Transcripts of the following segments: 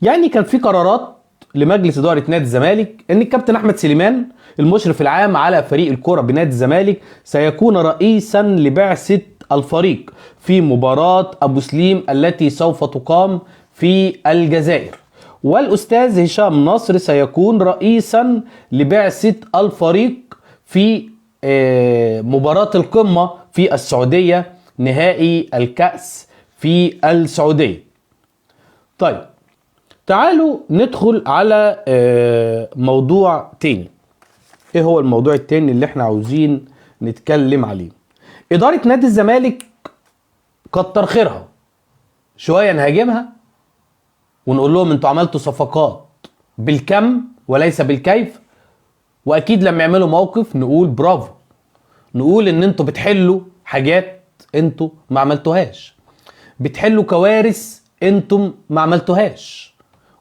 يعني كان في قرارات لمجلس اداره نادي الزمالك ان الكابتن احمد سليمان المشرف العام على فريق الكره بنادي الزمالك سيكون رئيسا لبعثه الفريق في مباراه ابو سليم التي سوف تقام في الجزائر، والاستاذ هشام نصر سيكون رئيسا لبعثه الفريق في مباراه القمه في السعوديه، نهائي الكأس في السعوديه. طيب تعالوا ندخل على موضوع تاني. ايه هو الموضوع التاني اللي احنا عاوزين نتكلم عليه؟ ادارة نادي الزمالك كتر خيرها، شوية نهاجمها ونقول لهم انتوا عملتوا صفقات بالكم وليس بالكيف، واكيد لما يعملوا موقف نقول برافو، نقول ان انتوا بتحلوا حاجات انتوا ما عملتوهاش، بتحلوا كوارث انتم ما عملتوهاش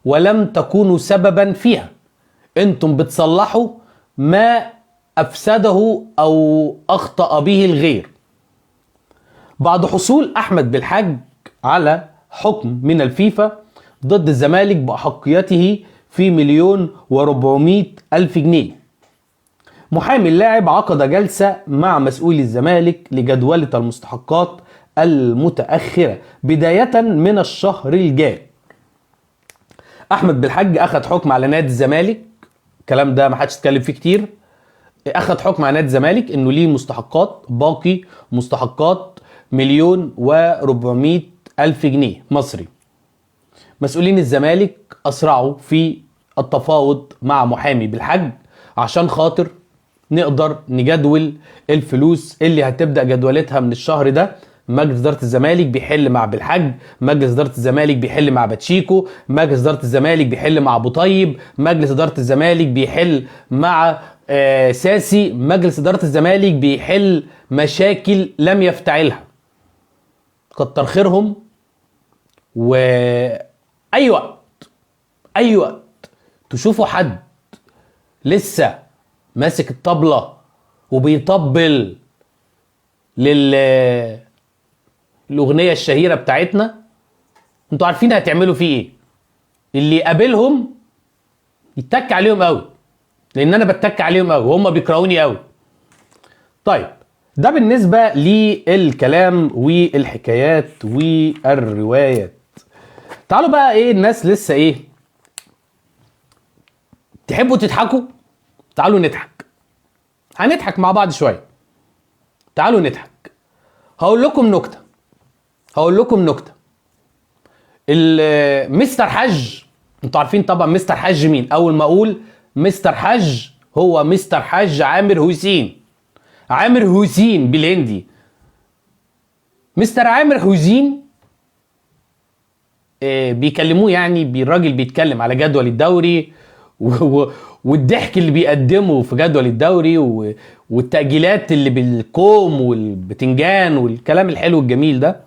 ولم تكونوا سببا فيها، انتم بتصلحوا ما افسده او اخطأ به الغير. بعد حصول احمد بالحاج على حكم من الفيفا ضد الزمالك باحقيته في 1,400,000 جنيه، محامي اللاعب عقد جلسة مع مسؤولي الزمالك لجدولة المستحقات المتأخرة بداية من الشهر الجاي. احمد بالحج اخذ حكم على نادي الزمالك، الكلام ده ما حدش اتكلم فيه كتير، اخذ حكم على نادي الزمالك انه ليه مستحقات، باقي مستحقات 1,400,000 جنيه مصري. مسؤولين الزمالك اسرعوا في التفاوض مع محامي بالحج عشان خاطر نقدر نجدول الفلوس اللي هتبدأ جدولتها من الشهر ده. مجلس اداره الزمالك بيحل مع بالحج، مجلس اداره الزمالك بيحل مع باتشيكو، مجلس اداره الزمالك بيحل مع ابو طيب، مجلس اداره الزمالك بيحل مع ساسي، مجلس اداره الزمالك بيحل مشاكل لم يفتعلها. كتر خيرهم. واي وقت تشوفوا حد لسه ماسك الطبله وبيطبل الاغنيه الشهيره بتاعتنا، انتوا عارفين هتعملوا فيه ايه. اللي يقابلهم يتك عليهم قوي، لان انا بتك عليهم قوي وهم بيكرهوني قوي. طيب ده بالنسبه للكلام والحكايات والروايات. تعالوا بقى ايه الناس لسه ايه تحبوا تضحكوا؟ تعالوا نضحك، هنضحك مع بعض شويه. تعالوا نضحك. هقول لكم نكته. مستر حج، انتوا عارفين طبعا مستر حج مين؟ اول ما اقول مستر حج هو مستر حج عامر حسين بالهندي. مستر عامر حسين بيكلموه، يعني الراجل بيتكلم على جدول الدوري والضحك اللي بيقدمه في جدول الدوري والتأجيلات اللي بالكوم والبتنجان والكلام الحلو الجميل ده.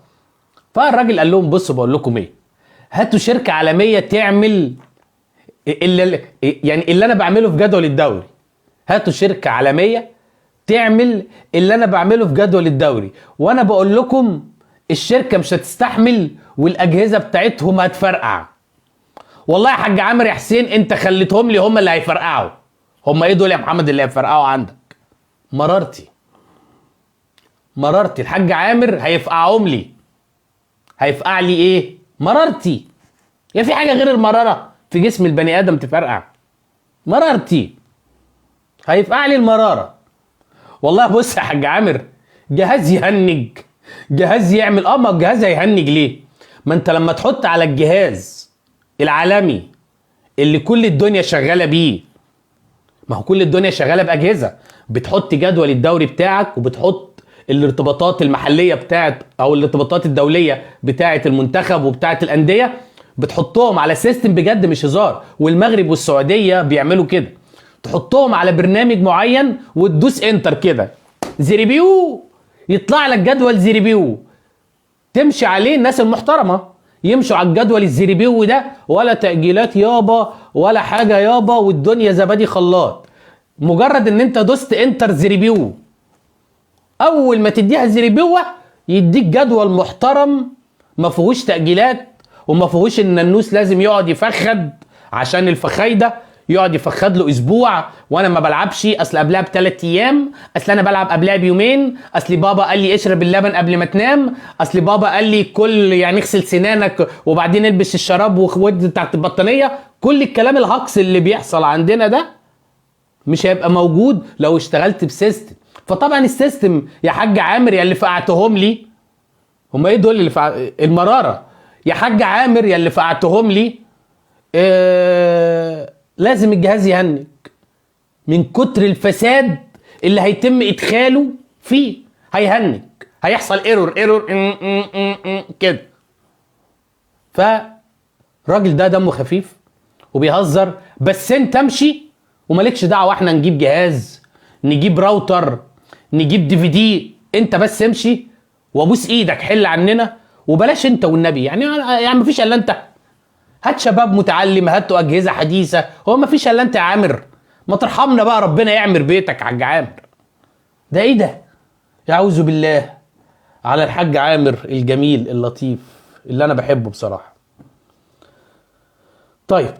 فالراجل قال لهم بصوا بقول لكم ايه، هاتوا شركة عالمية تعمل اللي انا بعمله في جدول الدوري. هاتوا شركة عالمية تعمل اللي انا بعمله في جدول الدوري، وانا بقول لكم الشركة مش هتستحمل والاجهزة بتاعتهم هتفرقع. والله يا حاج عامر يا حسين انت خليتهم لي هم اللي هيفرقعوا. هم ايه دول يا محمد اللي هيفرقعوا عندك؟ مرارتي الحاج عامر هيفقعهم لي. هيفقع لي ايه؟ مرارتي. يا في حاجه غير المراره في جسم البني ادم تفرقع؟ مرارتي هيفقع لي المراره. والله بص يا حاج عامر، جهاز يهنج، جهاز يعمل ما الجهاز هيهنج ليه؟ ما انت لما تحط على الجهاز العالمي اللي كل الدنيا شغاله بيه، ما هو كل الدنيا شغاله باجهزه، بتحط جدول الدوري بتاعك وبتحط الارتباطات المحليه بتاعت او الارتباطات الدوليه بتاعت المنتخب وبتاعت الانديه، بتحطهم على سيستم بجد مش هزار. والمغرب والسعوديه بيعملوا كده، تحطهم على برنامج معين وتدوس انتر كده زيريبيو يطلع لك جدول زيريبيو تمشي عليه. الناس المحترمه يمشوا على الجدول الزيريبيو ده، ولا تأجيلات يابا ولا حاجة يابا، والدنيا زبادي خلاط. مجرد ان انت دوست انتر زيريبيو، اول ما تديها زيريبيو يديك جدول محترم ما فيهوش تأجيلات وما فيهوش ان النوس لازم يقعد يفخد عشان الفخايده يقعد يفخد له اسبوع، وانا ما بلعبش اصل قبلها ب3 ايام، اصل انا بلعب قبلها بيومين، اصل بابا قال لي اشرب اللبن قبل ما تنام، اصل بابا قال لي كل يعني اغسل سنانك وبعدين البس الشراب وخد تحت البطانيه. كل الكلام الهقص اللي بيحصل عندنا ده مش هيبقى موجود لو اشتغلت بسيستم. فطبعا السيستم يا حاج عامر يا اللي فقعتهم لي، هم ايه دول اللي المراره، يا حاج عامر يا اللي فقعتهم لي، لازم الجهاز يهنج من كتر الفساد اللي هيتم ادخاله فيه. هيهنج، هيحصل ايرور كده. فالراجل ده دمه خفيف وبيهزر، بس انت امشي ومالكش دعوه احنا نجيب جهاز، نجيب راوتر، نجيب DVD، انت بس امشي وابوس ايدك حل عننا. وبلاش انت والنبي يعني مفيش الا انت. هات شباب متعلم، هاتوا اجهزه حديثه، هو مفيش الا انت يا عامر. ما ترحمنا بقى ربنا يعمر بيتك يا حاج عامر. ده ايه ده؟ يعوذ بالله على الحاج عامر الجميل اللطيف اللي انا بحبه بصراحه. طيب تعال